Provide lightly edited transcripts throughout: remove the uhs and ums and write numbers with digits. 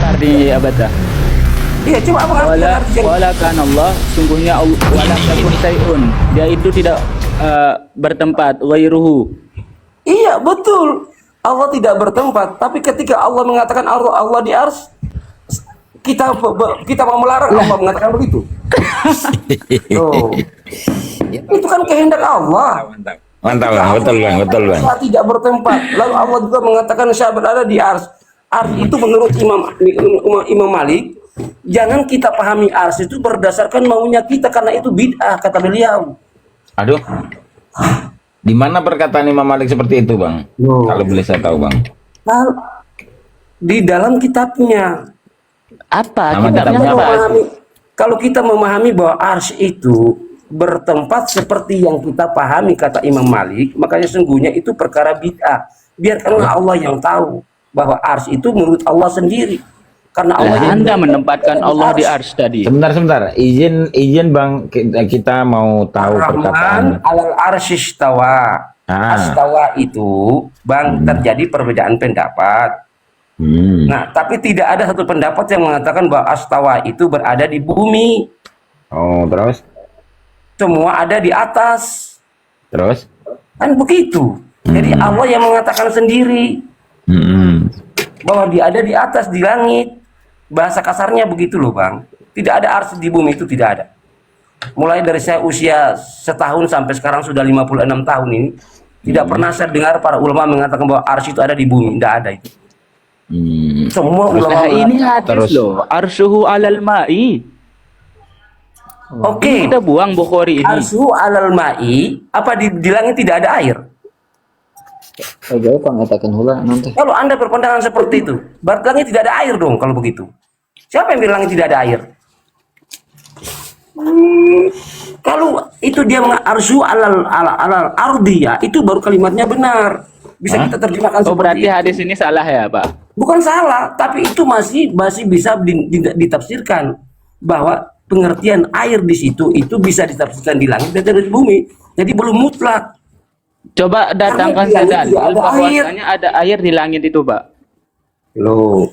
artinya ya bata? Iya, coba apa artinya? Wala kan Allah, sungguhnya Allah wala yakun sayun. Dia itu tidak bertempat ghairuhu. Iya, betul. Allah tidak bertempat, tapi ketika Allah mengatakan Allah di ars, kita mau melarang Allah mengatakan begitu. Oh. Itu kan kehendak Allah. Mantap bang, betul bang. Allah tidak bertempat. Lalu Allah juga mengatakan saya berada di ars. Ars itu menurut Imam Malik, jangan kita pahami ars itu berdasarkan maunya kita, karena itu bid'ah kata beliau. Aduh, di mana perkataan Imam Malik seperti itu bang? Kalau boleh saya tahu bang. Di dalam kitabnya. Apa? Nama Kitabnya apa? Kalau kita memahami bahwa ars itu bertempat seperti yang kita pahami kata Imam Malik, makanya sungguhnya itu perkara bid'ah. Biarkanlah Allah yang tahu bahwa ars itu menurut Allah sendiri. Karena Allah Anda menempatkan Allah di ars tadi. Sebentar. Izin bang, kita mau tahu perkataan. Alal arsyistawa. Astawa itu bang terjadi perbedaan pendapat. Nah, tapi tidak ada satu pendapat yang mengatakan bahwa astawa itu berada di bumi. Oh, terus? Semua ada di atas. Terus? Kan begitu. Jadi Allah yang mengatakan sendiri bahwa dia ada di atas, di langit. Bahasa kasarnya begitu loh bang. Tidak ada ars di bumi, itu tidak ada. Mulai dari saya usia setahun sampai sekarang sudah 56 tahun ini, tidak pernah saya dengar para ulama mengatakan bahwa ars itu ada di bumi. Tidak ada itu. Semua ulama ini hadis loh. Arsyuhu alal ma'i. Oke. Kita buang Bukhari ini. Arsyuhu alal ma'i. Apa di langit tidak ada air? Kalau Anda berpandangan seperti itu, berarti langit tidak ada air dong kalau begitu. Siapa yang bilang langit tidak ada air? Kalau itu dia arsyu alal ardi, ya itu baru kalimatnya benar. Bisa kita terjemahkan seperti berarti itu. hadis ini salah ya, Pak? Bukan salah, tapi itu masih bisa ditafsirkan bahwa pengertian air di situ itu bisa ditafsirkan di langit dan di bumi. Jadi belum mutlak. Coba datangkan saya dalil bahwasanya ada air di langit itu, Pak. Loh,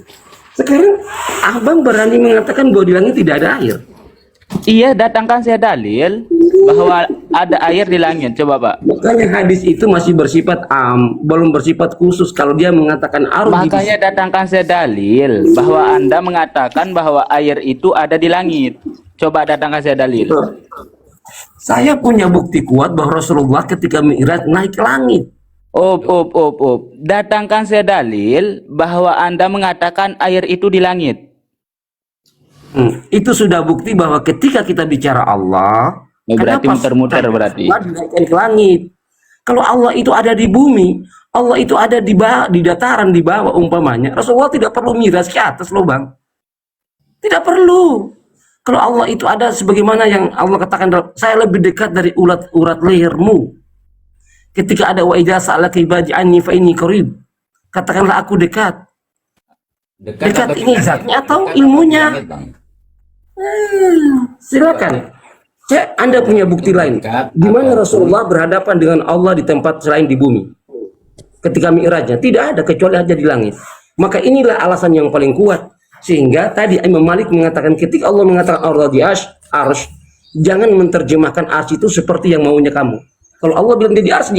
sekarang abang berani mengatakan bahwa di langit tidak ada air? Iya, datangkan saya dalil bahwa ada air di langit. Coba, Pak. Makanya hadis itu masih bersifat belum bersifat khusus. Kalau dia mengatakan ardi, makanya datangkan saya dalil bahwa Anda mengatakan bahwa air itu ada di langit. Coba datangkan saya dalil. Saya punya bukti kuat bahwa Rasulullah ketika Mi'raj naik ke langit. Datangkan saya dalil bahwa Anda mengatakan air itu di langit. Itu sudah bukti bahwa ketika kita bicara Allah, berarti muter-muter berarti. Allah dinaikkan ke langit. Kalau Allah itu ada di bumi, Allah itu ada di dataran di bawah umpamanya. Rasulullah tidak perlu miras ke atas loh bang. Tidak perlu. Kalau Allah itu ada sebagaimana yang Allah katakan, saya lebih dekat dari urat lehermu. Ketika ada wa idza sa'alaka ibadi anni fa inni qarib. Katakanlah aku dekat. Dekat ini zatnya atau ilmunya? Silakan. Anda punya bukti lain. Di mana Rasulullah berhadapan dengan Allah di tempat selain di bumi? Ketika Mi'rajnya tidak ada kecuali hanya di langit. Maka inilah alasan yang paling kuat. Sehingga tadi Imam Malik mengatakan ketika Allah mengatakan Allah di arsy, jangan menerjemahkan arsy itu seperti yang maunya kamu. Kalau Allah bilang dia di arsy,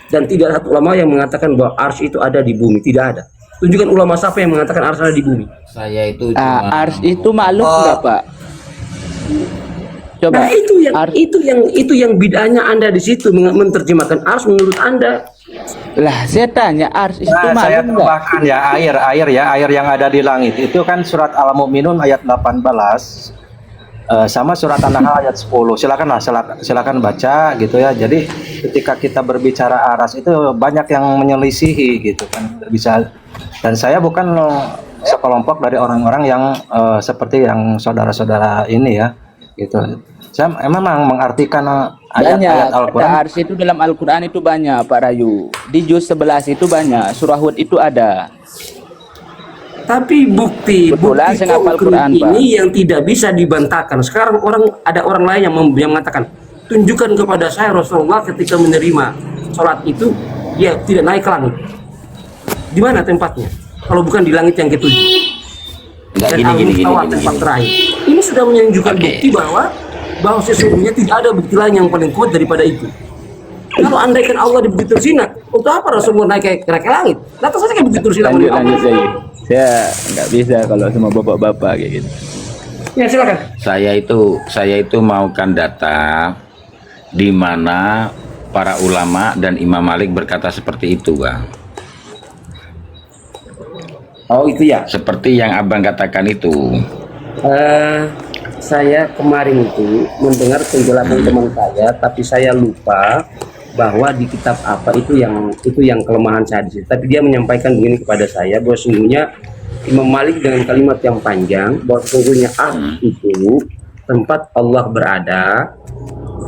dan tidak ada satu ulama yang mengatakan bahwa arsy itu ada di bumi, tidak ada. Tunjukkan ulama siapa yang mengatakan arsy ada di bumi. Saya itu cuma arsy itu makhluk enggak, Pak? Coba. Nah, itu yang bid'ahnya Anda di situ menerjemahkan arsy menurut Anda. Lah, saya tanya arsy itu saya makhluk enggak? tambahkan ya, air yang ada di langit itu kan surat Al-Mu'minun ayat 18 sama surat An-Nahl ayat 10. Silakan baca gitu ya. Jadi ketika kita berbicara aras itu banyak yang menyelisihi gitu kan, bisa. Dan saya bukan sekelompok dari orang-orang yang seperti yang saudara-saudara ini ya gitu. Saya memang mengartikan ayat-ayat Al-Quran. Arsy itu dalam Al-Quran itu banyak, Pak Rayu. Di juz 11 itu banyak, surah Hud itu ada. Tapi bukti konkret ini yang tidak bisa dibantahkan. Sekarang ada orang lain yang mengatakan, tunjukkan kepada saya Rasulullah ketika menerima sholat itu dia tidak naik ke langit. Di mana tempatnya? Kalau bukan di langit yang ketujuh. dan gini, gini, Al-Mustawa gini, tempat gini. terakhir. Ini sudah menunjukkan Oke. bukti bahwa sesungguhnya tidak ada bukti lain yang paling kuat daripada itu. Kalau andaikan Allah di Bukit Tursina, untuk apa Rasulullah naik ke langit? Datang saja ke Bukit Tursina. Lanjut saya nggak bisa kalau sama bapak-bapak kayak gitu. Ya silakan. Saya itu maukan data di mana para ulama dan Imam Malik berkata seperti itu, Bang. Oh itu ya. Seperti yang Abang katakan itu. Saya kemarin itu mendengar penjelasan teman saya, tapi saya lupa bahwa di kitab apa itu yang kelemahan saya di situ. Tapi dia menyampaikan begini kepada saya bahwa sungguhnya Imam Malik dengan kalimat yang panjang bahwa sungguhnya itu tempat Allah berada,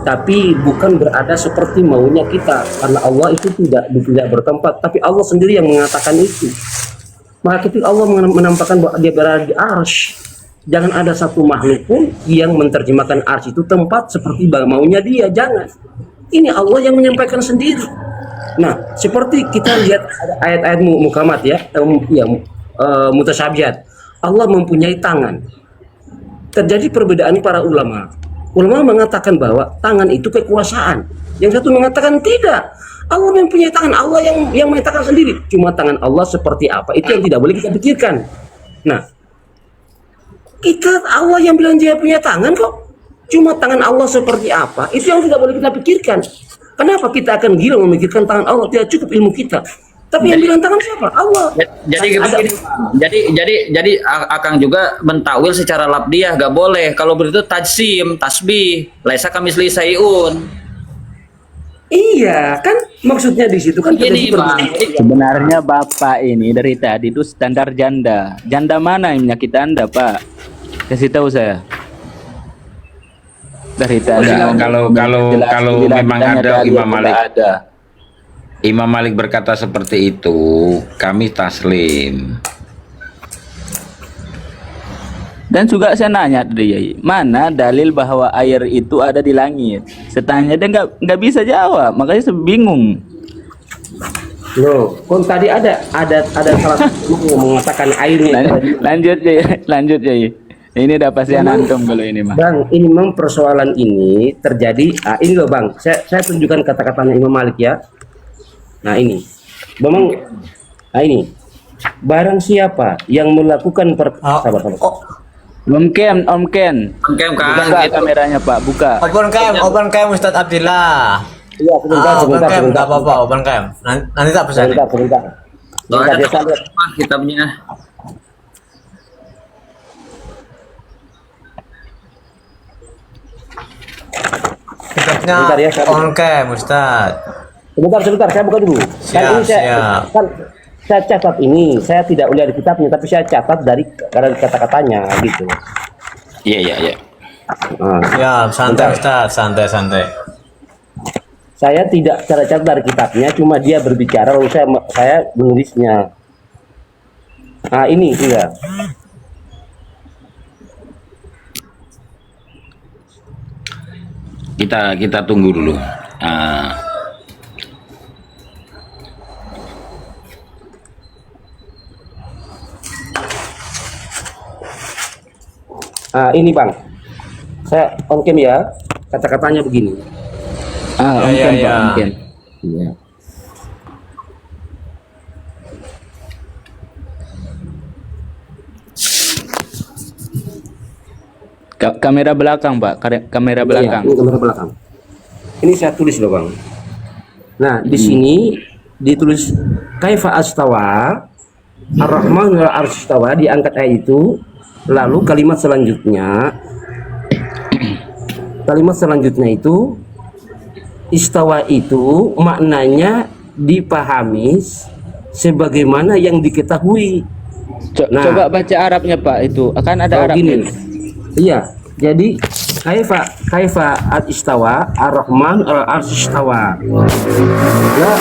tapi bukan berada seperti maunya kita, karena Allah itu tidak bertempat, tapi Allah sendiri yang mengatakan itu. Maka ketika Allah menampakkan bahwa dia berada di arsy, jangan ada satu makhluk pun yang menerjemahkan arsy itu tempat seperti maunya dia, jangan. Ini Allah yang menyampaikan sendiri. Nah, seperti kita lihat ayat-ayat muhkamat ya, mutasyabihat. Allah mempunyai tangan. Terjadi perbedaan para ulama. Ulama mengatakan bahwa tangan itu kekuasaan. Yang satu mengatakan tidak. Allah mempunyai tangan, Allah yang mengatakan sendiri. Cuma tangan Allah seperti apa, itu yang tidak boleh kita pikirkan. Nah, Allah yang bilang dia punya tangan kok. Cuma tangan Allah seperti apa, itu yang tidak boleh kita pikirkan. Kenapa kita akan gila memikirkan tangan Allah? Tidak cukup ilmu kita. Tapi yang bilang tangan siapa? Allah. Jadi Akang juga mentakwil secara labdiah, gak boleh. Kalau begitu tajsim, tasbih, laisa kamisli sayun. Iya, kan maksudnya di situ kan Ini Bang, Sebenarnya bapak ini dari tadi itu standar janda. Janda mana yang menyakiti Anda, Pak? Kasih tahu saya. Dari tadi Kalau memang ada Imam Malik. Imam Malik berkata seperti itu, kami taslim. Dan juga saya nanya tadi, mana dalil bahwa air itu ada di langit? Saya tanya dia nggak bisa jawab, makanya saya bingung. Loh, kan tadi ada salah satu yang mengatakan airnya. Lanjut ya. Ini udah pasti antum kalau ini mah. Bang, ini memang persoalan ini terjadi. Ini loh Bang, saya tunjukkan kata-katanya Imam Malik ya. Nah ini, memang, ini, barang siapa yang melakukan sabar. Om Ken. Buka kameranya Pak, buka. Open cam Ustadz Abdillah. Iya, Open cam nggak apa-apa, open cam. Nanti tak pesan. Sebentar. kitabnya. Kitabnya Bentar ya, on cam Ustadz. Sebentar, saya buka dulu. Siap, siap. Saya catat ini, saya tidak lihat di kitabnya, tapi saya catat dari kata-katanya gitu. Iya. Nah, Siap, santai Ustadz, santai. saya tidak catat dari kitabnya, cuma dia berbicara lalu saya menulisnya. Nah ini juga. Kita tunggu dulu. Ini Bang, saya on cam ya, kata-katanya begini. Om Ken, Pak, Om Ken. Iya. Kamera belakang Pak, kamera belakang. Iya, ini kamera belakang. Ini saya tulis loh Bang. Nah di sini ditulis kaifa astawa ar-Rahman wal arsy diangkat ayat itu. Lalu kalimat selanjutnya itu istawa itu maknanya dipahami sebagaimana yang diketahui. Coba baca Arabnya Pak, itu akan ada Arabnya. Iya, jadi kaifa al-istawa ar-Rahman al-arsy istawa. Nah,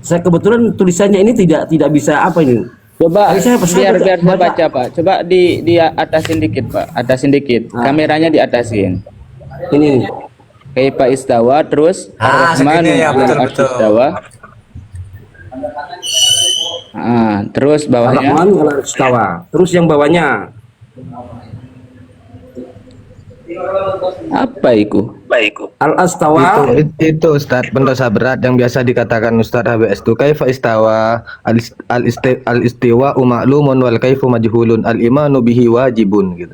saya kebetulan tulisannya ini tidak bisa apa ini. Coba saya biar saya baca Pak. Coba di atasin dikit Pak, atasin dikit. Kameranya diatasin. Ini. Kaifa istawa terus Segini ya, betul. istawa. Terus bawahnya Ar-Rahman ala istawa. Terus yang bawahnya apa itu? al-astawa. Itu Ustaz pendosa berat yang biasa dikatakan Ustaz HBS itu kaifa istawa al-istiwa ma'lumun wal kaifu majhulun al-imanu bihi wajibun gitu.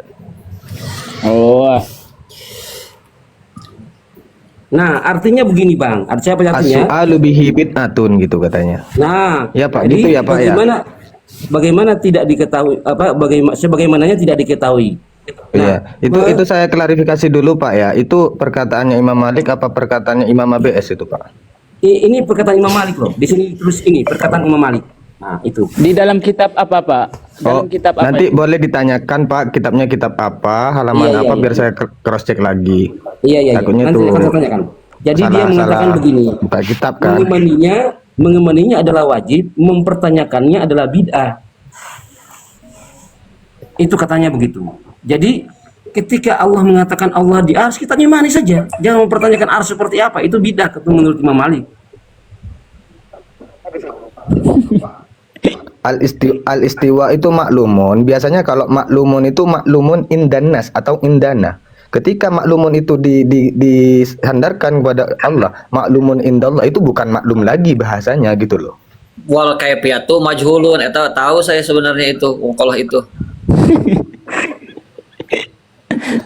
Oh, Nah, artinya begini Bang. Artinya apa artinya? As-su'alu bihi bid'atun gitu katanya. Nah, Ya, Pak, jadi gitu ya, Pak, ya. bagaimana tidak diketahui sebagaimananya tidak diketahui. Iya, itu saya klarifikasi dulu Pak ya. Itu perkataannya Imam Malik apa perkataannya Imam ABS itu Pak? Ini perkataan Imam Malik loh. Di sini terus ini perkataan Imam Malik. Nah, itu. di dalam kitab apa, Pak? Dalam kitab apa? Nanti boleh ditanyakan Pak, kitabnya kitab apa, halaman Iya, apa iya, biar iya. saya cross check lagi. Iya. Takutnya Nanti tuh akan saya tanyakan. Jadi dia mengatakan begini. Buka kitab kan. Mengemaninya adalah wajib, mempertanyakannya adalah bid'ah. Itu katanya begitu. Jadi ketika Allah mengatakan Allah di ars, kita imani saja. Jangan mempertanyakan ars seperti apa. Itu bid'ah menurut Imam Malik. Al-istiwa itu maklumun. Biasanya kalau maklumun itu maklumun indanas atau indana. Ketika maklumun itu disandarkan kepada Allah, maklumun indallah itu bukan maklum lagi bahasanya gitu loh. Wal kaifiyatu majhulun, eta tahu saya sebenarnya itu kalau itu.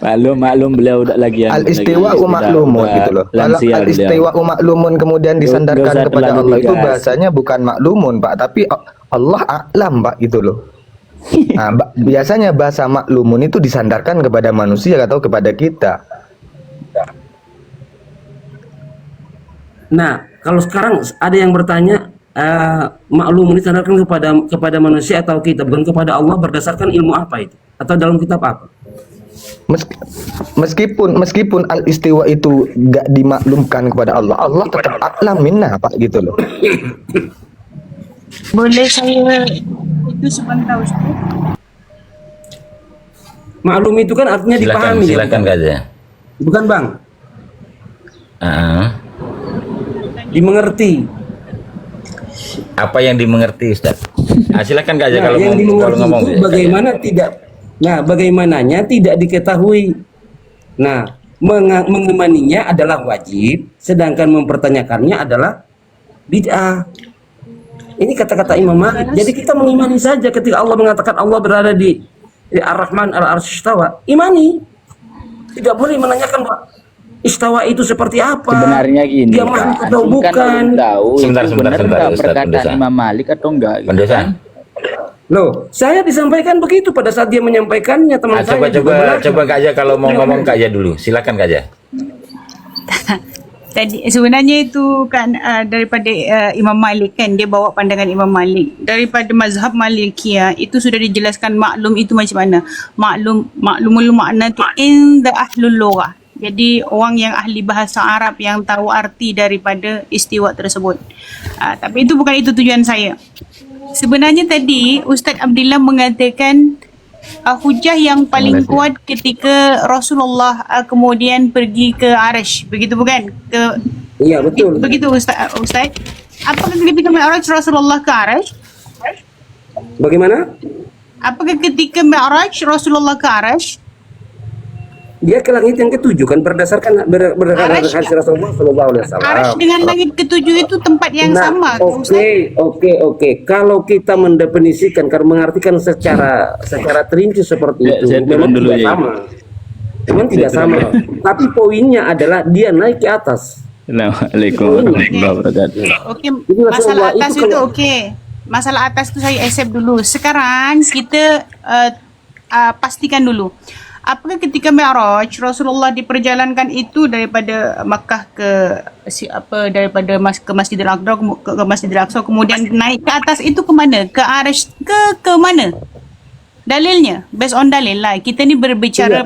Maklum beliau udah lagi Al-istiwa lagi maklumun udah gitu loh. Kalau lansia al-istiwa maklumun kemudian Nggak disandarkan usah kepada terlalu Allah itu digas. bahasanya bukan maklumun Pak, tapi Allah a'lam Pak gitu loh. Nah, biasanya bahasa maklumun itu disandarkan kepada manusia atau kepada kita. Nah, kalau sekarang ada yang bertanya, maklum disandarkan kepada manusia atau kita, bukan kepada Allah, berdasarkan ilmu apa itu? Atau dalam kitab apa? Meskipun al-istiwa itu gak dimaklumkan kepada Allah, Allah tetap a'lam minna Pak gitu loh. Boleh saya itu sebentar Ustaz? Maklum itu kan artinya dipahami. Silakan Gaja. Bukan Bang? Ah, Dimengerti. apa yang dimengerti Ustaz? Silakan Gaja Nah, kalau yang mau dimengerti ngomong. itu bagaimana tidak. Nah, bagaimananya tidak diketahui. Nah, mengemaninya adalah wajib, sedangkan mempertanyakannya adalah bid'ah. Ini kata-kata Imam Malik. Jadi kita mengimani saja ketika Allah mengatakan Allah berada di Ar-Rahman al-Arsy istawa. Imani. Tidak boleh menanyakan Pak, istawa itu seperti apa? sebenarnya gini. Dia Pak, makhluk atau antum kan bukan? belum tahu Sebentar, itu sebentar, benar sebentar, nggak Ustaz, perkataan pendosa. Imam Malik atau enggak gitu Pendosa. kan? Loh, saya disampaikan begitu pada saat dia menyampaikannya teman saya. Coba Gaja kalau mau ngomong Gaja dulu. Silakan Gaja. Tadi sebenarnya itu kan daripada Imam Malik kan, dia bawa pandangan Imam Malik. Daripada mazhab Malikiyah itu sudah dijelaskan maklum itu macam mana. Maklumul makna tu inda ahlul lughah. Jadi orang yang ahli bahasa Arab yang tahu arti daripada istiwa tersebut. Tapi itu bukan itu tujuan saya. Sebenarnya tadi Ustaz Abdillah mengatakan hujah yang paling kuat ketika Rasulullah kemudian pergi ke Arash, begitu bukan? Iya, betul. Begitu Ustaz. Apakah ketika Mi'raj Rasulullah ke Arash? Bagaimana? Apakah ketika Mi'raj Rasulullah ke Arash? Dia ke langit yang ketujuh kan berdasarkan Arash, hadis Rasulullah sallallahu alaihi wasallam. Arash dengan langit ketujuh itu tempat yang sama. Oke. Kalau kita mendefinisikan, kalau mengartikan secara terinci seperti Ya, itu, saya turun memang dulu tidak ya. sama. Memang tidak sama. Tapi poinnya adalah dia naik ke atas. Assalamualaikum warahmatullahi wabarakatuh. Okey, Jadi masalah Rasulullah atas itu itu kalau- okey. Masalah atas tu saya accept dulu. Sekarang kita pastikan dulu. Apakah ketika Mi'raj Rasulullah diperjalankan itu daripada Makkah ke daripada ke Masjidil Aqsa ke Masjidil Aqsa kemudian naik ke atas itu ke mana? Ke Arash ke mana? Dalilnya based on dalil lah. Kita ni berbicara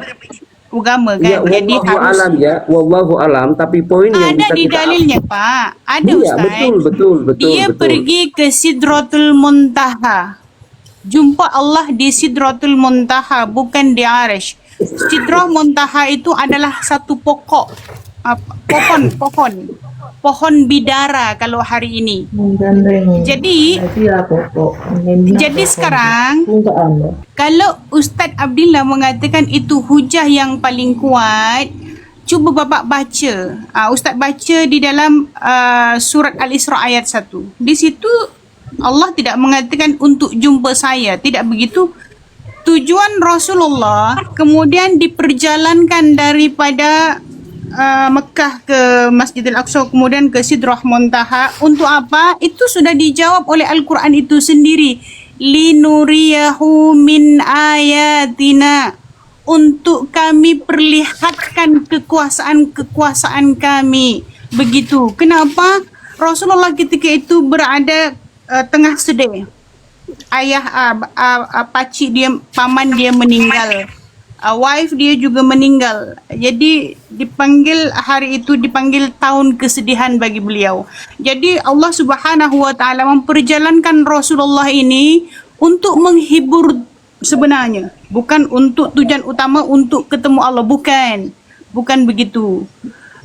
agama Ya, kan. Jadi wallahu harus alam ya, wallahu alam. Tapi poin yang ada bisa di kita dalilnya Pak. Ada Iya, Ustaz. betul. Dia pergi ke Sidratul Muntaha. Jumpa Allah di Sidratul Muntaha, bukan di Arash. Sidrah Muntaha itu adalah satu pokok. Pohon. pohon bidara kalau hari ini. Jadi sekarang kalau Ustaz Abdillah mengatakan itu hujah yang paling kuat, cuba Bapak baca. Ustaz baca di dalam surat Al-Isra ayat 1. Di situ Allah tidak mengatakan untuk jumpa saya, tidak begitu. Tujuan Rasulullah kemudian diperjalankan daripada Mekah ke Masjidil Aqsa, kemudian ke Sidrah Muntaha. Untuk apa? Itu sudah dijawab oleh Al-Quran itu sendiri. Linuriyahu min ayatina, untuk kami perlihatkan kekuasaan kami. Begitu. Kenapa? Rasulullah ketika itu berada tengah sedih. Ayah pakcik dia, paman dia meninggal. Wife dia juga meninggal. Jadi hari itu dipanggil tahun kesedihan bagi beliau. Jadi Allah Subhanahu wa taala memperjalankan Rasulullah ini untuk menghibur sebenarnya, bukan untuk tujuan utama untuk ketemu Allah, bukan begitu.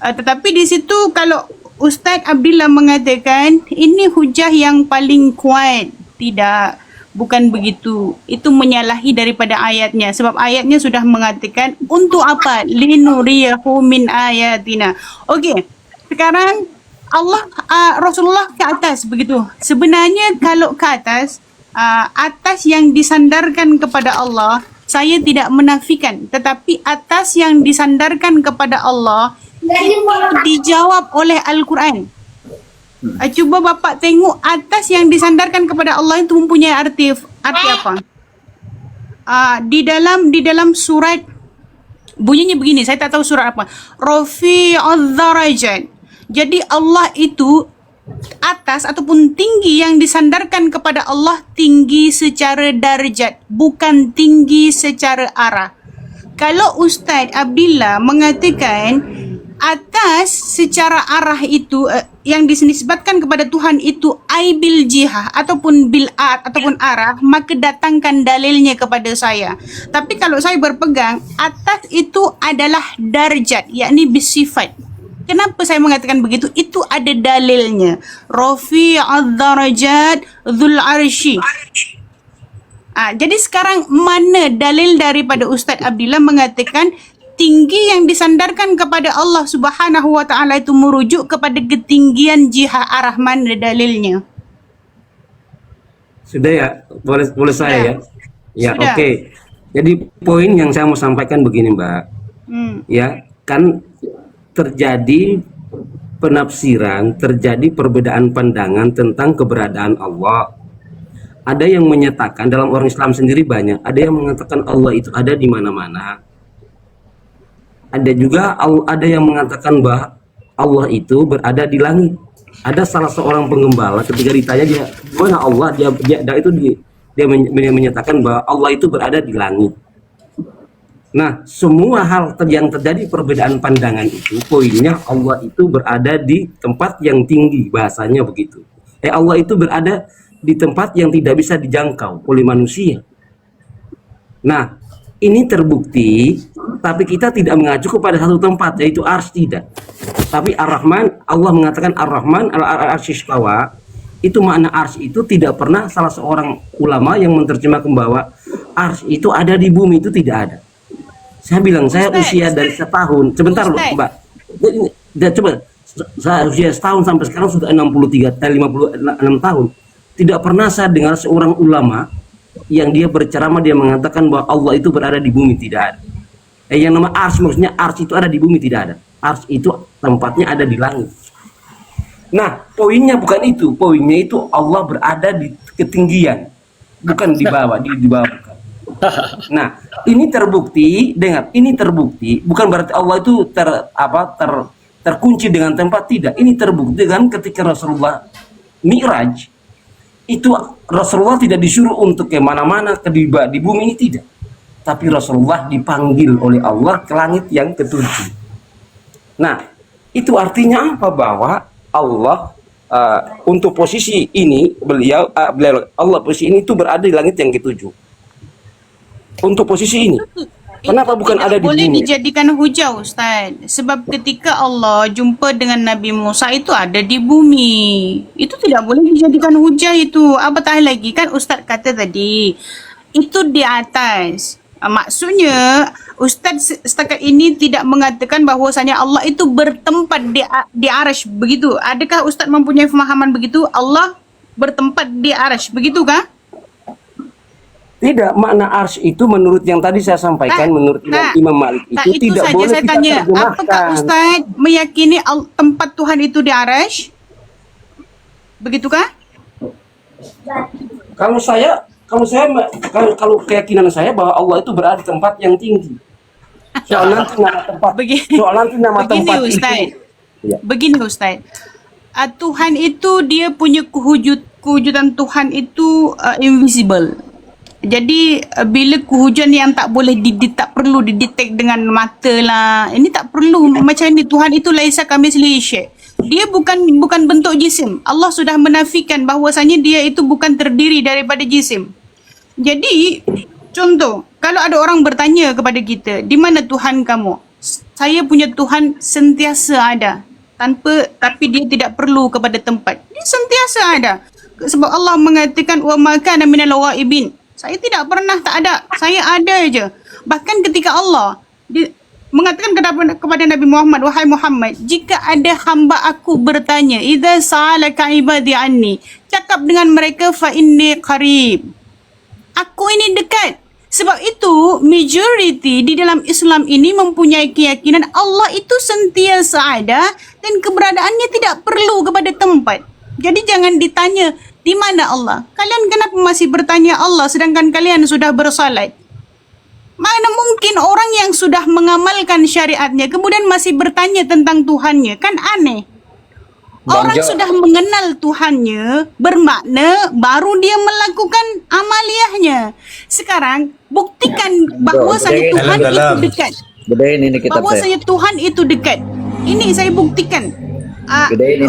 Tetapi di situ kalau Ustaz Abdillah mengatakan ini hujah yang paling kuat, tidak, bukan begitu. Itu menyalahi daripada ayatnya. Sebab ayatnya sudah mengatakan untuk apa? Linuriyahu min ayatina. Okey. Sekarang Allah Rasulullah ke atas begitu. Sebenarnya kalau ke atas yang disandarkan kepada Allah, saya tidak menafikan, tetapi atas yang disandarkan kepada Allah itu dijawab oleh Al-Quran. Cuba Bapak tengok atas yang disandarkan kepada Allah itu mempunyai arti apa? Di dalam surat bunyinya begini, saya tak tahu surat apa. Rafi'udz darajat. Jadi Allah itu atas ataupun tinggi, yang disandarkan kepada Allah tinggi secara darjat, bukan tinggi secara arah. Kalau Ustaz Abdillah mengatakan atas secara arah itu yang dinisbatkan kepada Tuhan itu bil jihah ataupun bil ataupun arah, maka datangkan dalilnya kepada saya. Tapi kalau saya berpegang atas itu adalah darjat, yakni bersifat. Kenapa saya mengatakan begitu? Itu ada dalilnya. Rafi'udz darajat dzul arsy. Jadi sekarang mana dalil daripada Ustaz Abdillah mengatakan tinggi yang disandarkan kepada Allah Subhanahu wa taala itu merujuk kepada ketinggian jihah arah, mana dalilnya? Sudah ya, boleh saya ya. Ya, Sudah. oke. Jadi poin yang saya mau sampaikan begini, Mbak. Ya, kan terjadi penafsiran, terjadi perbedaan pandangan tentang keberadaan Allah. Ada yang menyatakan, dalam orang Islam sendiri banyak, ada yang mengatakan Allah itu ada di mana-mana. Ada juga ada yang mengatakan bahwa Allah itu berada di langit. Ada salah seorang penggembala ketika ditanya dia mana Allah, dia menyatakan bahwa Allah itu berada di langit. Nah, semua hal yang terjadi perbedaan pandangan itu, poinnya Allah itu berada di tempat yang tinggi, bahasanya begitu. Allah itu berada di tempat yang tidak bisa dijangkau oleh manusia. Nah, ini terbukti, tapi kita tidak mengacu kepada satu tempat, yaitu ars, tidak. Tapi Ar-Rahman, Allah mengatakan Ar-Rahman al-arsy istawa. Itu makna ars itu tidak pernah salah seorang ulama yang menerjemahkan bahwa ars itu ada di bumi, itu tidak ada. Saya bilang, saya usia dari setahun, sebentar loh Mbak. Coba, saya usia setahun sampai sekarang sudah 56 tahun. Tidak pernah saya dengar seorang ulama yang dia berceramah, dia mengatakan bahwa Allah itu berada di bumi, tidak ada. Yang nama ars, maksudnya ars itu ada di bumi, tidak ada. Ars itu tempatnya ada di langit. Nah, poinnya bukan itu. Poinnya itu Allah berada di ketinggian, bukan di bawah, di bawah bukan. Nah, ini terbukti, dengar, ini terbukti, bukan berarti Allah itu terkunci dengan tempat, tidak. Ini terbukti dengan ketika Rasulullah Mi'raj, itu Rasulullah tidak disuruh untuk ke mana-mana, di bumi ini tidak. Tapi Rasulullah dipanggil oleh Allah ke langit yang ketujuh. Nah, itu artinya apa? Bahwa Allah untuk posisi ini, Allah posisi ini itu berada di langit yang ketujuh. Untuk posisi ini. Kenapa Itu bukan tidak ada di boleh bumi? dijadikan hujah, Ustaz. Sebab ketika Allah jumpa dengan Nabi Musa itu ada di bumi. Itu tidak boleh dijadikan hujah itu. Apatah lagi kan Ustaz kata tadi. Itu di atas. Maksudnya Ustaz setakat ini tidak mengatakan bahwasanya Allah itu bertempat di arasy begitu. Adakah Ustaz mempunyai pemahaman begitu? Allah bertempat di arasy begitutkah? Tidak, makna arsy itu menurut yang tadi saya sampaikan, menurut Imam Malik Nah, itu itu tidak saja boleh saya kita tanya. terjemahkan. Apakah Ustaz meyakini tempat Tuhan itu di arasy? Begitukah? Kalau keyakinan saya bahwa Allah itu berada di tempat yang tinggi. Soal nanti nama Begini tempat Ustaz. itu. Ya. Begini Ustaz. Tuhan itu dia punya kewujudan Tuhan itu invisible. Jadi bila kewujudan yang tak boleh tak perlu didetek dengan mata lah. Ini tak perlu macam ni. Tuhan itu laisa kamitslihi syai'. Dia bukan bentuk jisim. Allah sudah menafikan bahwasanya dia itu bukan terdiri daripada jisim. Jadi contoh, kalau ada orang bertanya kepada kita, di mana Tuhan kamu? Saya punya Tuhan sentiasa ada. Tapi dia tidak perlu kepada tempat. Dia sentiasa ada. Sebab Allah mengatakan wa ma kana minal ghaibin. Saya tidak pernah tak ada. Saya ada aja. Bahkan ketika Allah mengatakan kepada Nabi Muhammad, wahai Muhammad, jika ada hamba aku bertanya, idza sa'alaka ibadi anni, cakap dengan mereka fa inni qarib. Aku ini dekat. Sebab itu majority di dalam Islam ini mempunyai keyakinan Allah itu sentiasa ada dan keberadaannya tidak perlu kepada tempat. Jadi jangan ditanya di mana Allah. Kalian kenapa masih bertanya Allah sedangkan kalian sudah bersalat? Mana mungkin orang yang sudah mengamalkan syariatnya kemudian masih bertanya tentang Tuhannya? Kan aneh. Orang sudah mengenal Tuhannya, bermakna baru dia melakukan amaliyahnya. Sekarang buktikan bahwasanya Tuhan itu dekat. Bahwasanya Tuhan itu dekat. Ini saya buktikan.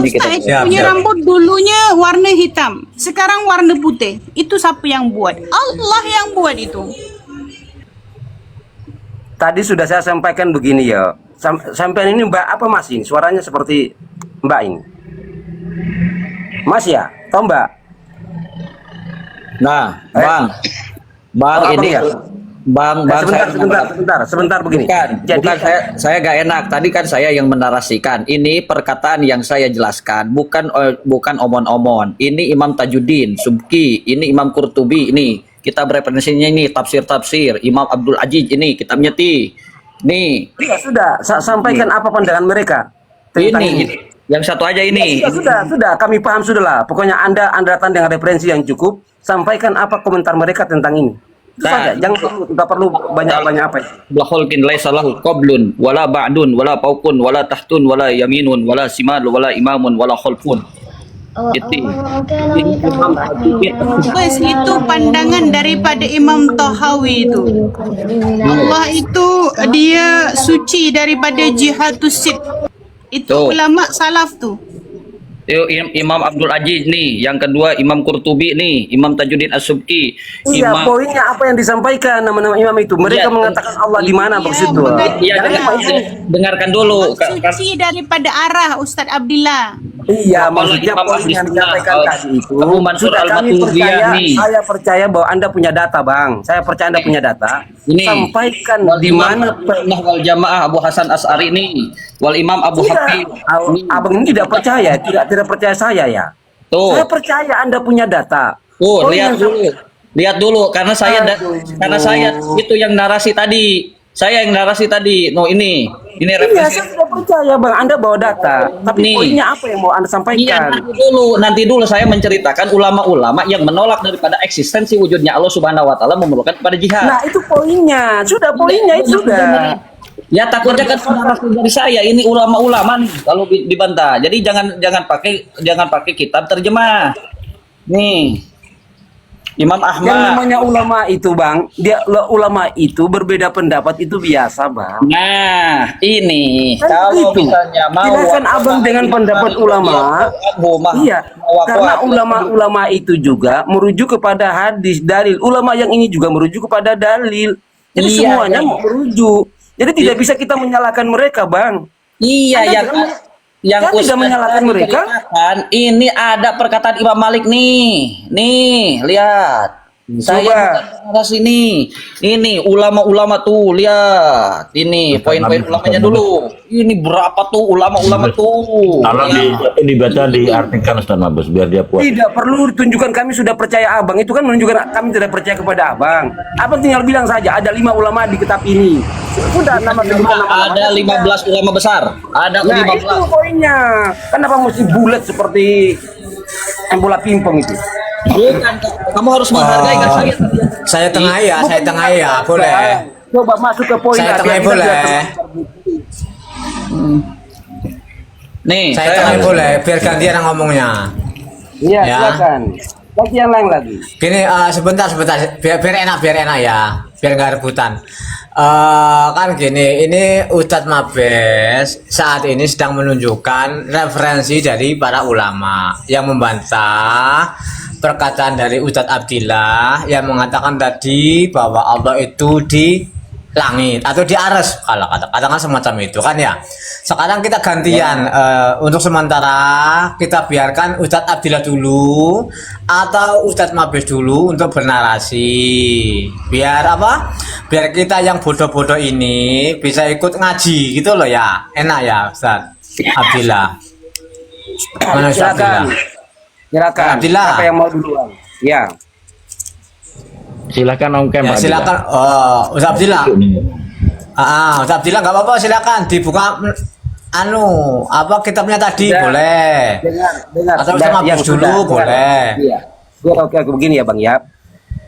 Ustaz punya rambut dulunya warna hitam, sekarang warna putih. Itu siapa yang buat? Allah yang buat itu. Tadi sudah saya sampaikan begini ya. Sampai ini Mbak apa Mas ini? Suaranya seperti Mbak ini. Mas ya? Toh Mbak? Nah, Bang Oh, ini ya? Bang Sebentar begini. Bukan saya gak enak. Tadi kan saya yang menarasikan. Ini perkataan yang saya jelaskan, bukan omon-omon. Ini Imam Tajuddin Subki, ini Imam Qurtubi, ini kitab referensinya, ini tafsir Imam Abdul Aziz, ini kitabnya nih. Iya sudah, sampaikan apa pandangan mereka tentang Ini yang satu aja ini. Ya, sudah, kami paham sudah lah. Pokoknya Anda datang dengan referensi yang cukup, sampaikan apa komentar mereka tentang ini. Itu saja, tidak perlu banyak-banyak apa ya. La khalqin laisa lahu qablun wala ba'dun wala fawqun wala tahtun wala yaminun wala simal wala imamun wala khalfun. Bes, itu pandangan daripada Imam Tahawi itu. Allah itu dia suci daripada jihadus sid. Itu ulama salaf tu. Imam Abdul Aziz nih, yang kedua Imam Qurtubi nih, Imam Tajuddin As-Subki. Iya, poinnya apa yang disampaikan nama-nama imam itu? Mereka mengatakan Allah di mana maksud itu? Iya, dengarkan dulu. Suci daripada arah Ustaz Abdillah. Iya, maksudnya poin yang disampaikan tadi itu. Sudah kami percaya, saya percaya bahwa Anda punya data, Bang. Saya percaya Anda punya data. Ini sampaikan di Imam mana wal Jamaah Abu Hasan As'ari ini, wal Imam Abu Hakim. Abang ini tidak percaya, tidak percaya saya ya. Tuh. Saya percaya Anda punya data. Tuh, lihat dulu karena saya itu yang narasi tadi. Saya yang narasi tadi. No, ini Iya, referensi. saya sudah percaya Bang, Anda bawa data. Tapi Nih. poinnya apa yang mau Anda Iya, sampaikan? nanti dulu saya menceritakan ulama-ulama yang menolak daripada eksistensi wujudnya Allah Subhanahu wa taala memerlukan kepada jihad. Nah, itu poinnya. Sudah poinnya itu sudah. Ya takutnya kan narasi dari saya ini ulama-ulama nih kalau dibantah. Jadi jangan pakai kitab terjemah. Nih. Imam Ahmad. Yang namanya ulama itu, Bang, ulama itu berbeda pendapat itu biasa, Bang. Nah, ini Kan kalau itu. misalnya mau Silakan Abang dengan pendapat ulama. Iya, karena ulama-ulama itu juga merujuk kepada hadis, dalil. Ulama yang ini juga merujuk kepada dalil. Jadi Iya, semuanya iya. mau merujuk. Jadi tidak bisa kita menyalahkan mereka, Bang. Iya, Anda yang jangan- yang Saya tidak Ustaz menyalahkan tadi mereka. ceritakan, ini ada perkataan Imam Malik nih. Nih, lihat. Saya Coba. bukan mengarah sini. Ini ulama-ulama tuh, lihat. Ini poin-poin ulamanya dulu. Ini berapa tuh ulama-ulama tuh? Kalau Lihat. dibaca diartikan Ustaz Mabes biar dia puas. Tidak perlu tunjukkan kami sudah percaya Abang. Itu kan menunjukkan kami tidak percaya kepada Abang. Abang tinggal bilang saja ada 5 ulama di kitab ini. Sudah nama sebutkan nama. Ada 15 ulama besar. Ada Nah, 15. itu poinnya. Kenapa mesti bulat seperti bola pingpong itu? Bukan, kamu harus menghargai kan saya. Saya tengahi ya, saya tengahi ya, boleh. Coba masuk ke poin. Saya lah, tengahi biar kita boleh. tidak Nih, Saya tengahi boleh, biar gantian yang ngomongnya. Iya, Ya. silakan. Lagi yang lain lagi. Gini, sebentar, biar enak ya, biar nggak rebutan. Kan gini, ini Ustadz Mabes saat ini sedang menunjukkan referensi dari para ulama yang membantah perkataan dari Ustadz Abdillah yang mengatakan tadi bahwa Allah itu di langit atau di aras, kalau katakan semacam itu kan ya. Sekarang kita gantian, untuk sementara kita biarkan Ustadz Abdillah dulu atau Ustadz Mabes dulu untuk bernarasi, biar apa, biar kita yang bodoh-bodoh ini bisa ikut ngaji gitu loh ya. Enak ya Ustadz Abdillah. Mana Ustadz Silakan. Abdillah? Silakan. Abdillah. Siapa yang mau duluan? Ya. Silakan Om Kem. Ya, silakan. Ustadz Abdillah. Ustadz Abdillah nggak apa-apa, silakan dibuka apa kitabnya tadi, Sudah. boleh. Dengar. Atau Sudah, sama yang Gus dulu, sudah. boleh. Iya. Oke, begini ya Bang ya.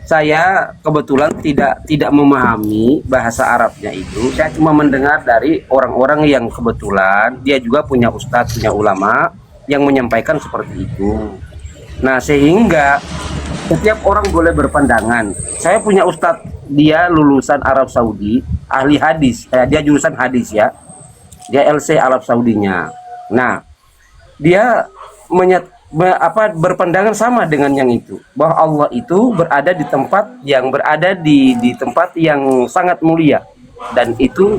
Saya kebetulan tidak memahami bahasa Arabnya itu. Saya cuma mendengar dari orang-orang yang kebetulan dia juga punya ustadz, punya ulama yang menyampaikan seperti itu. Nah, sehingga setiap orang boleh berpandangan. Saya punya ustadz, dia lulusan Arab Saudi, ahli hadis. Dia jurusan hadis ya. Dia LC Arab Saudinya. Nah, dia berpandangan sama dengan yang itu, bahwa Allah itu berada di tempat yang sangat mulia, dan itu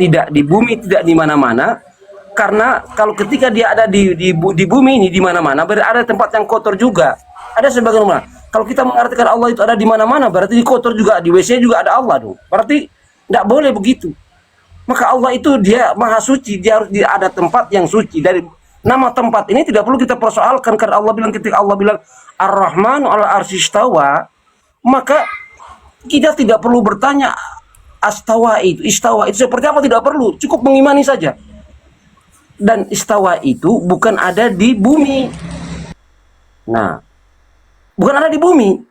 tidak di bumi, tidak di mana-mana. Karena kalau ketika dia ada di bumi ini di mana-mana, berada tempat yang kotor juga. Ada sebagian ulama, kalau kita mengartikan Allah itu ada di mana-mana, berarti di kotor juga, di WC juga ada Allah dong. Berarti tidak boleh begitu. Maka Allah itu dia maha suci, dia harus ada tempat yang suci. Dari nama tempat ini tidak perlu kita persoalkan, karena Allah bilang, ketika Allah bilang Ar-Rahmanu 'ala arsy istawa, maka kita tidak perlu bertanya istawa itu seperti apa, tidak perlu, cukup mengimani saja. Dan istawa itu bukan ada di bumi. Nah, bukan ada di bumi.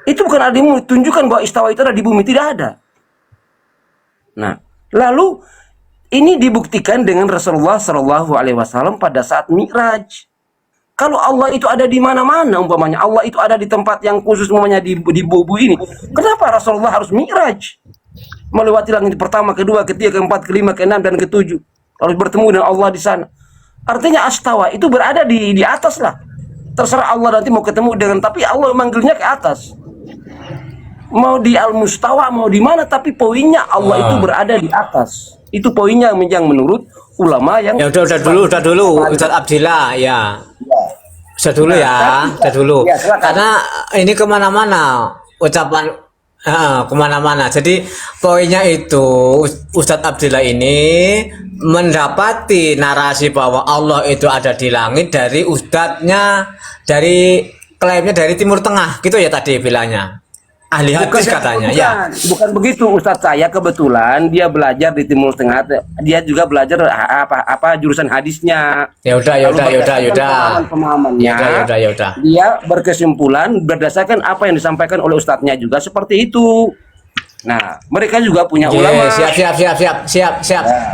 Itu bukan ada di bumi. Tunjukkan bahwa istawa itu ada di bumi, tidak ada. Nah, lalu ini dibuktikan dengan Rasulullah Shallallahu Alaihi Wasallam pada saat Mi'raj. Kalau Allah itu ada di mana-mana, umpamanya Allah itu ada di tempat yang khusus, umpamanya di bubu ini, kenapa Rasulullah harus Mi'raj? Melewati langit pertama, kedua, ketiga, keempat, kelima, keenam, dan ketujuh, lalu bertemu dengan Allah di sana. Artinya astawa itu berada di atas lah. Terserah Allah nanti mau ketemu dengan, tapi Allah manggilnya ke atas. Mau di al-mustawa, mau di mana, tapi poinnya Allah itu berada di atas. Itu poinnya yang menurut ulama yang... Ya udah dulu Ustadz Abdillah ya. Sudah dulu ya, sudah dulu. Ya, silakan. Karena ini kemana-mana ucapan, kemana-mana. Jadi poinnya itu Ustadz Abdillah ini mendapati narasi bahwa Allah itu ada di langit dari ustadznya, dari klaimnya dari Timur Tengah, gitu ya tadi bilangnya. Ahli hadis katanya ya. Bukan begitu Ustadz, saya kebetulan dia belajar di Timur Tengah, dia juga belajar apa jurusan hadisnya. Ya udah. Pemahamannya, dia berkesimpulan berdasarkan apa yang disampaikan oleh ustadznya juga seperti itu. Nah, mereka juga punya ulama. Siap.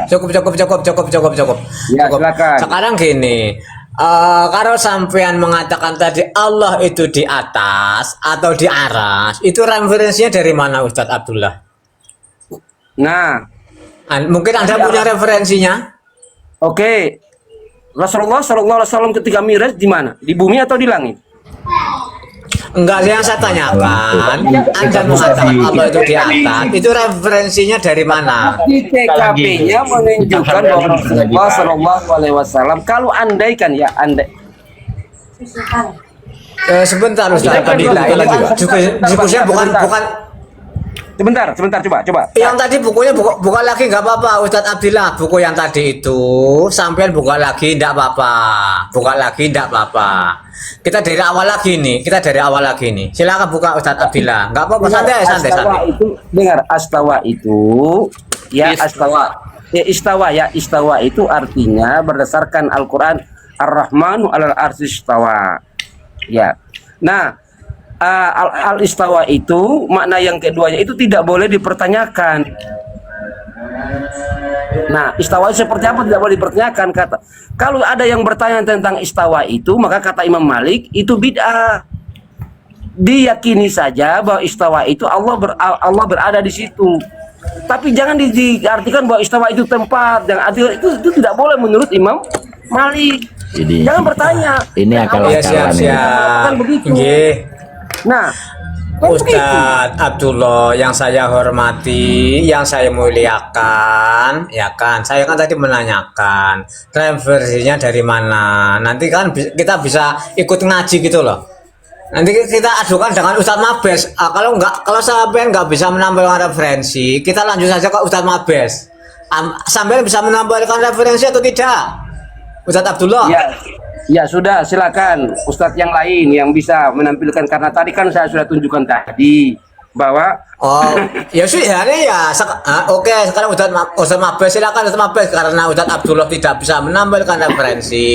Cukup. Ya, silakan. Sekarang gini, kalau sampean mengatakan tadi Allah itu di atas atau di aras, itu referensinya dari mana Ustadz Abdullah? Nah, Mungkin Anda punya referensinya? oke. Rasulullah SAW ketika Mi'raj di mana? Di bumi atau di langit? Enggak, yang saya tanyakan, Anda mengatakan Allah itu di atas, itu referensinya dari mana? Di TKP-nya menunjukkan bahwa Rasulullah Shallallahu Alaihi Wasallam, kalau andaikan ya andai. Sebentar Ustaz Abdillah, ini diskusinya bukan Sebentar, coba. yang tadi bukunya buka lagi nggak apa-apa Ustadz Abdillah, buku yang tadi itu sampean buka lagi nggak apa-apa, kita dari awal lagi nih, silakan buka Ustadz Abdillah, nggak apa-apa, santai. Itu dengar, astawa itu ya istawa itu artinya berdasarkan Al-Quran Ar-Rahmanu 'alal arsy istawa ya. Nah, al-istawa itu makna yang keduanya itu tidak boleh dipertanyakan. Nah, istawa seperti apa tidak boleh dipertanyakan. Kalau ada yang bertanya tentang istawa itu, maka kata Imam Malik itu bid'ah. Diyakini saja bahwa istawa itu Allah berada di situ. Tapi jangan diartikan bahwa istawa itu tempat, itu tidak boleh menurut Imam Malik. Jangan bertanya. Ini akal-akalan. Siap. Kan begitu. Nggih. Nah, Ustadz Abdullah yang saya hormati, yang saya muliakan, ya kan, saya kan tadi menanyakan referensinya dari mana. Nanti kan kita bisa ikut ngaji gitu loh. Nanti kita adukan dengan Ustadz Mabes. Kalau sampean nggak bisa menampilkan referensi, kita lanjut saja ke Ustadz Mabes. Sampean bisa menampilkan referensi atau tidak, Ustadz Abdullah? Ya sudah, silakan Ustadz yang lain yang bisa menampilkan, karena tadi kan saya sudah tunjukkan tadi bahwa ya sudah ya. Oke, sekarang Ustadz Mabes, silakan Ustadz Mabes, karena Ustadz Abdullah tidak bisa menampilkan referensi.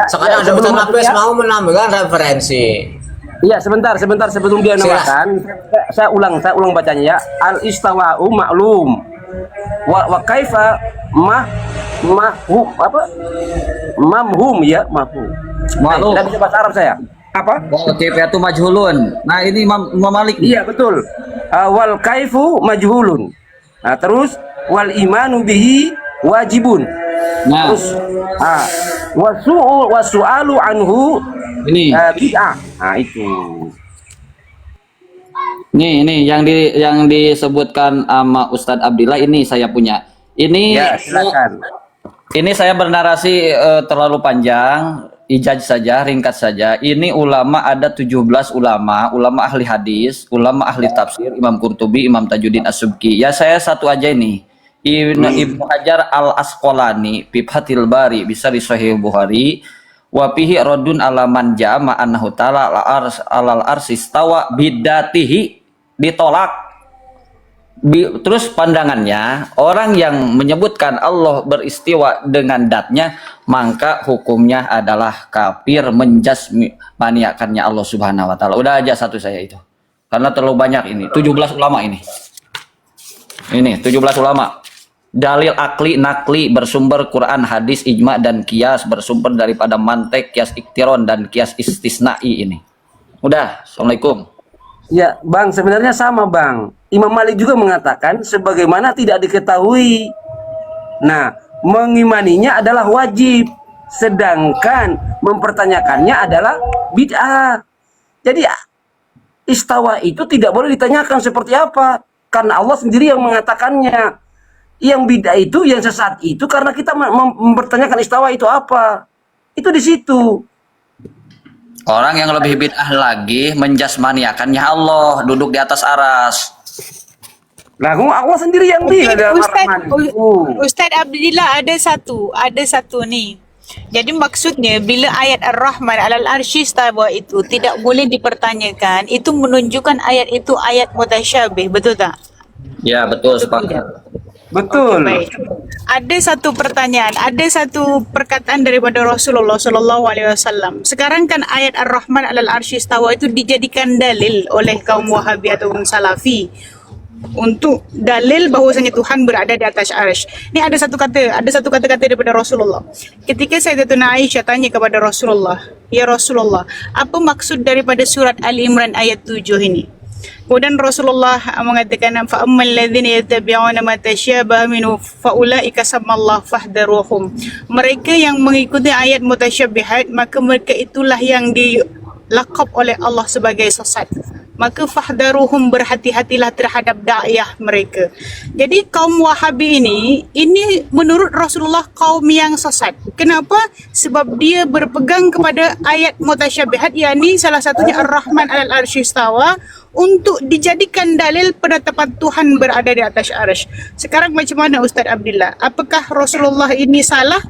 Sekarang ada Ustadz Mabes mau menampilkan referensi. Iya, sebentar sebelum dia namakan, saya ulang bacanya ya. Al-istawa'u ma'lum. Wa kaifa mamhum. Tidak bisa bahasa Arab saya. Apa? Kayfiyatu majhulun. Nah, ini Imam Malik. Iya, betul. Wal kaifu majhulun. Nah, terus wal imanu bihi wajibun. Nah, Terus wasu'alu anhu ini. bid'ah. Nah, itu. Ini yang disebutkan sama Ustadz Abdillah, ini saya punya. Ini Ya, silakan. Ini saya bernarasi terlalu panjang, ijaz saja, ringkas saja. Ini ulama ada 17 ulama ahli hadis, ulama ahli tafsir, Imam Qurtubi, Imam Tajuddin As-Subki. Ya saya satu aja ini. Ibnu Hajar Al-Asqalani fi Fathil Bari bisa di Sahih Bukhari wa fihi raddun ala man jama annahu ta'ala alal arsy istawa bidatihi, ditolak. Terus pandangannya, orang yang menyebutkan Allah beristiwa dengan datnya, maka hukumnya adalah kafir, menjasmaniakannya Allah Subhanahu wa taala. Udah aja satu saya itu. Karena terlalu banyak ini. 17 ulama ini. Ini 17 ulama. Dalil akli, nakli, bersumber Quran, hadis, ijma dan kias, bersumber daripada mantek, kias iktiron dan kias istisnai ini. Udah, Assalamualaikum. Ya, Bang, sebenarnya sama, Bang. Imam Malik juga mengatakan sebagaimana tidak diketahui. Nah, mengimaninya adalah wajib, sedangkan mempertanyakannya adalah bid'ah. Jadi istawa itu tidak boleh ditanyakan seperti apa, karena Allah sendiri yang mengatakannya. Yang bid'ah itu, yang sesat itu karena kita mempertanyakan istawa itu apa. Itu di situ. Orang yang lebih bid'ah lagi menjasmaniakannya Allah duduk di atas aras. Lah, Allah sendiri yang bilang dalam Ar-Rahman. Ustaz Abdillah ada satu nih. Jadi maksudnya bila ayat Ar-Rahman 'alal arsy istawa itu tidak boleh dipertanyakan, itu menunjukkan ayat itu ayat mutasyabih, betul tak? Ya, betul, sepakat. Betul. Baik. Ada satu pertanyaan, ada satu perkataan daripada Rasulullah Sallallahu Alaihi Wasallam. Sekarang kan ayat Ar-Rahman 'alal arsy istawa itu dijadikan dalil oleh kaum Wahabi ataupun Salafi untuk dalil bahwasanya Tuhan berada di atas arsy. Ini ada satu kata-kata daripada Rasulullah. Ketika Sayyidatuna Aisyah tanya kepada Rasulullah, "Ya Rasulullah, apa maksud daripada surat Ali Imran ayat 7 ini?" Kemudian Rasulullah mengatakan, "Fa ammal ladzina yattabi'una ma tasyabaha minhu fa ulaika sammallahu fahdharuhum." Mereka yang mengikuti ayat mutasyabihat, maka mereka itulah yang lakab oleh Allah sebagai sesat. Maka fahdaruhum, berhati-hatilah terhadap da'iyah mereka. Jadi kaum Wahabi ini menurut Rasulullah kaum yang sesat. Kenapa? Sebab dia berpegang kepada ayat mutasyabihat, yakni salah satunya Ar-Rahman 'alal arsy istawa, untuk dijadikan dalil penetapan Tuhan berada di atas arsy. Sekarang macam mana Ustaz Abdillah? Apakah Rasulullah ini salah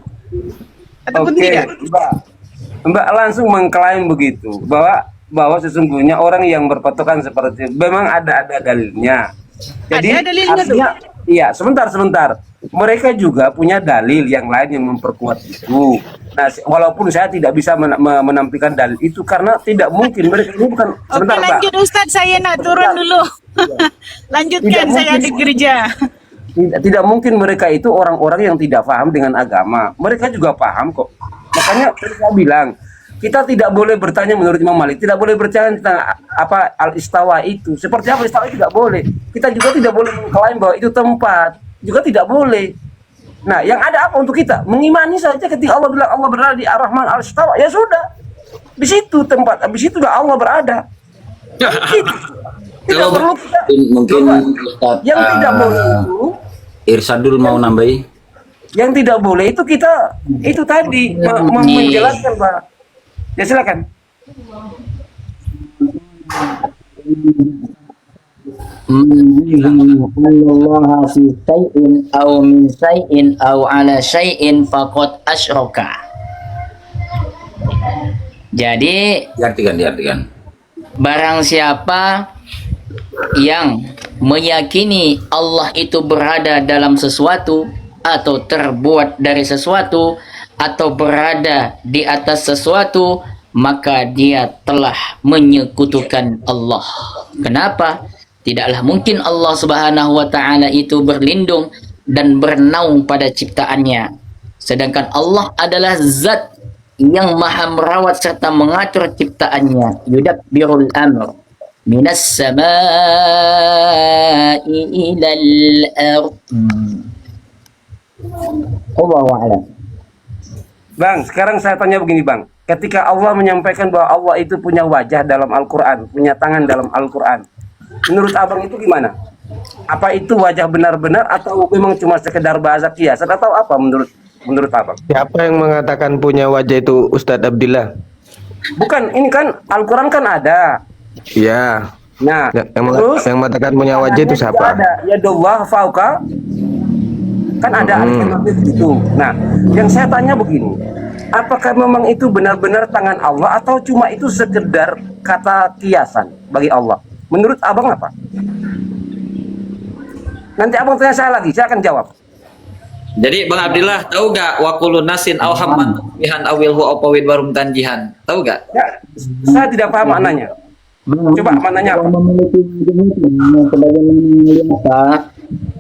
ataupun tidak? Mbak langsung mengklaim begitu bahwa sesungguhnya orang yang berpatokan seperti itu memang ada dalilnya. Jadi Ada dalilnya artinya, iya, sebentar. Mereka juga punya dalil yang lain yang memperkuat itu. Nah, walaupun saya tidak bisa menampilkan dalil itu karena tidak mungkin mereka ini bukan. Sebentar, Oke, Mbak. lanjut Ustaz, saya nak turun dulu. Lanjutkan, Tidak saya mungkin. di gereja. Tidak mungkin mereka itu orang-orang yang tidak paham dengan agama. Mereka juga paham kok. Makanya saya bilang, kita tidak boleh bertanya menurut Imam Malik, tidak boleh bertanya tentang apa al-istawa itu. Seperti apa istawa tidak boleh. Kita juga tidak boleh mengklaim bahwa itu tempat, juga tidak boleh. Nah, yang ada apa untuk kita? Mengimani saja ketika Allah bilang Allah berada di Ar-Rahman al-istawa, ya sudah. Di situ tempat, di situ Allah berada. Gitu. Tidak Kalau perlu kita. mungkin Ustaz, Yang tidak boleh itu, Irsadul mau nambahi. yang tidak boleh itu kita itu tadi menjelaskan, Pak. Ya silakan. Allah fi syai'in aw min syai'in aw ala syai'in faqad asyraka. Jadi Diartikan. barang siapa yang meyakini Allah itu berada dalam sesuatu atau terbuat dari sesuatu atau berada di atas sesuatu, maka dia telah menyekutukan Allah. Kenapa? Tidaklah mungkin Allah Subhanahu wa taala itu berlindung dan bernaung pada ciptaannya. Sedangkan Allah adalah zat yang maha merawat serta mengatur ciptaannya. Yudabbirul amr minas samai ilal ard. Allahu a'lam. Bang, sekarang saya tanya begini, Bang. Ketika Allah menyampaikan bahwa Allah itu punya wajah dalam Al-Quran, punya tangan dalam Al-Quran, menurut Abang itu gimana? Apa itu wajah benar-benar atau memang cuma sekedar bahasa kiasan atau apa menurut Abang? Siapa yang mengatakan punya wajah itu Ustadz Abdillah? Bukan, ini kan Al-Quran kan ada. Iya. Nah, Yang mengatakan punya wajah itu siapa? Ada yadullah fauqa, kan ada alif itu. Nah, yang saya tanya begini, apakah memang itu benar-benar tangan Allah atau cuma itu sekedar kata kiasan bagi Allah? Menurut Abang apa? Nanti Abang tanya saya lagi, saya akan jawab. Jadi Bang Abdillah tahu gak wakulu nasin alhamman bihan awilhu opawid warum tanjihan? Tahu gak? Ya, saya tidak paham maknanya. Coba maknanya apa? Memiliki sebagaimana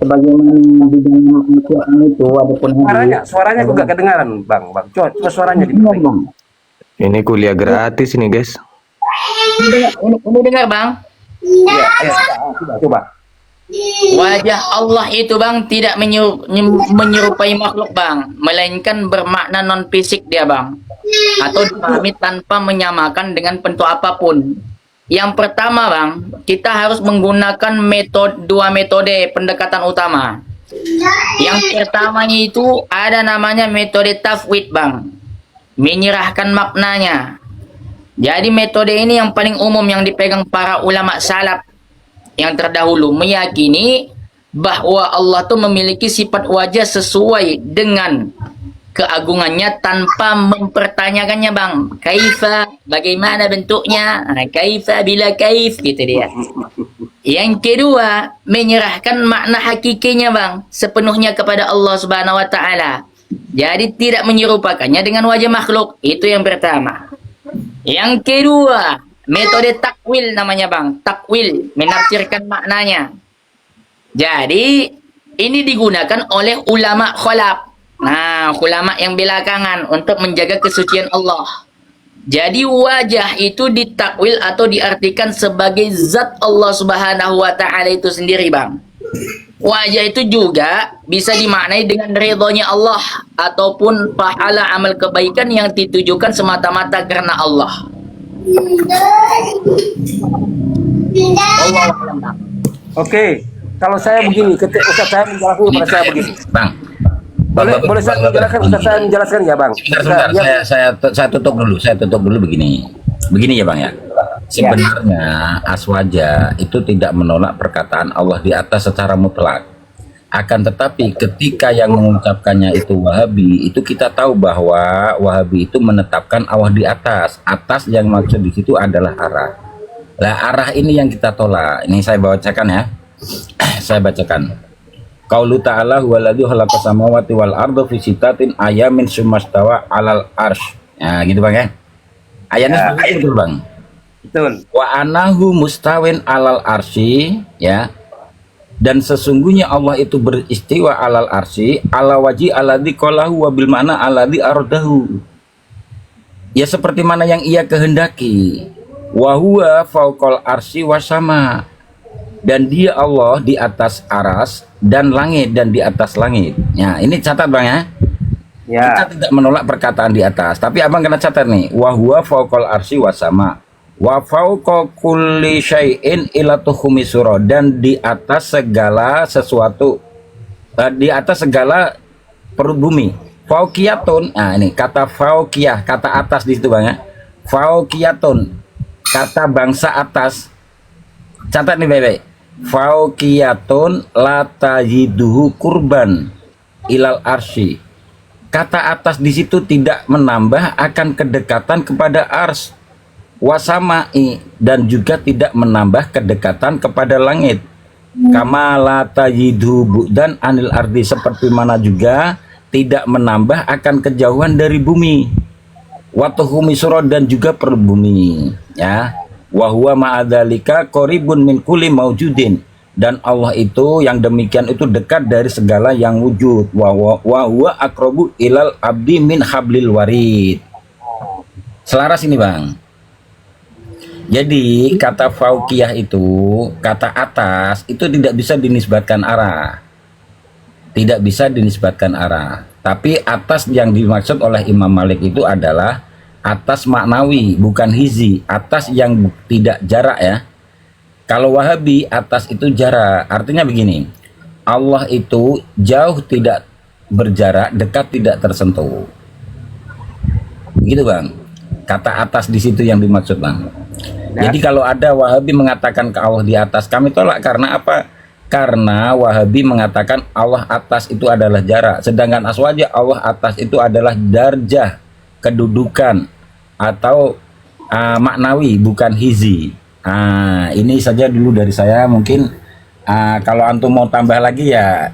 sebagaimana di dalam Al-Quran itu walaupun Suaranya kok gak kedengaran, Bang. Coba suaranya ngomong. Ini kuliah gratis ini guys. Ini dengar Bang. Coba. Wajah Allah itu Bang tidak menyerupai makhluk Bang, melainkan bermakna non fisik dia Bang, atau dipahami tanpa menyamakan dengan bentuk apapun. Yang pertama Bang, kita harus menggunakan dua metode pendekatan utama. Yang pertamanya itu ada namanya metode tafwid Bang, menyerahkan maknanya. Jadi metode ini yang paling umum yang dipegang para ulama salaf yang terdahulu, meyakini bahwa Allah tuh memiliki sifat wajah sesuai dengan keagungannya tanpa mempertanyakannya Bang. Kaifa, bagaimana bentuknya? Kaifa bila kaif, gitu dia. Yang kedua, menyerahkan makna hakikinya Bang sepenuhnya kepada Allah Subhanahu wa taala. Jadi tidak menyerupakannya dengan wajah makhluk. Itu yang pertama. Yang kedua, metode takwil namanya Bang. Takwil, menafsirkan maknanya. Jadi ini digunakan oleh ulama khalaf. Nah, ulama yang belakangan untuk menjaga kesucian Allah. Jadi wajah itu ditakwil atau diartikan sebagai zat Allah Subhanahu wa taala itu sendiri Bang. Wajah itu juga bisa dimaknai dengan ridhonya Allah ataupun pahala amal kebaikan yang ditujukan semata-mata karena Allah. Allah alam, Bang. Oke, kalau saya begini, ketika Ustaz saya menjelaskan kepada saya begini. Bang. Boleh saya menjelaskan, Ustaz saya menjelaskan ya, Bang? Sebentar, saya tutup dulu. Saya tutup dulu begini. Begini ya, Bang ya. Sebenarnya aswaja itu tidak menolak perkataan Allah di atas secara mutlak. Akan tetapi ketika yang mengucapkannya itu Wahabi, itu kita tahu bahwa Wahabi itu menetapkan Allah di atas. Atas yang maksud di situ adalah arah. Lah arah ini yang kita tolak. Ini saya bacakan ya. Saya bacakan. Qaulu ta'ala huwaladzi khalaqas samawati wal arda fi sittatin ayamin sumastawa 'alal arsy. Nah, gitu Bang ya. Ayatnya seperti itu, Bang. Betul. Wa anahu mustawin 'alal arsy, ya. Dan sesungguhnya Allah itu beristiwa 'alal arsy ala waji alladzi qalahu wa bil ma'na alladzi ardahu. Ya seperti mana yang ia kehendaki. Wa huwa fauqal arsy wasama. Dan dia Allah di atas aras dan langit dan di atas langit. Ya, ini catat Bang ya. Ya. Kita tidak menolak perkataan di atas, tapi Abang kena catat nih. Wa huwa fauqal arsy wasama. Wa fauqa kulli syai'in ila tuhumi surah, dan di atas segala sesuatu, di atas segala perut bumi. Fauqiyatun. Nah, ini kata fauqiyah, kata atas di situ Bang ya. Fauqiyatun, kata bangsa atas. Catat nih baik-baik. Fauqiyatun la tajiduhu kurban ilal arsy. Kata atas di situ tidak menambah akan kedekatan kepada ars. Wasama'i, dan juga tidak menambah kedekatan kepada langit. Kama la tajiduhu bu'dan anil ardi, seperti mana juga tidak menambah akan kejauhan dari bumi. Watuhumi surah, dan juga per bumi, ya. Wa huwa ma'adzalika qaribun min kulli maujudin, dan Allah itu yang demikian itu dekat dari segala yang wujud. Wa huwa aqrabu ilal abdi min hablil warid. Selaras ini Bang. Jadi kata fauqiyah itu, kata atas itu tidak bisa dinisbatkan arah. Tidak bisa dinisbatkan arah. Tapi atas yang dimaksud oleh Imam Malik itu adalah atas maknawi, bukan hizi. Atas yang tidak jarak ya. Kalau Wahabi atas itu jarak. Artinya begini, Allah itu jauh tidak berjarak, dekat tidak tersentuh. Begitu Bang. Kata atas di situ yang dimaksud Bang. Jadi kalau ada Wahabi mengatakan ke Allah di atas, kami tolak. Karena apa? Karena Wahabi mengatakan Allah atas itu adalah jarak. Sedangkan aswaja Allah atas itu adalah darjah, kedudukan, atau maknawi, bukan hizi. Ini saja dulu dari saya. Mungkin kalau antum mau tambah lagi ya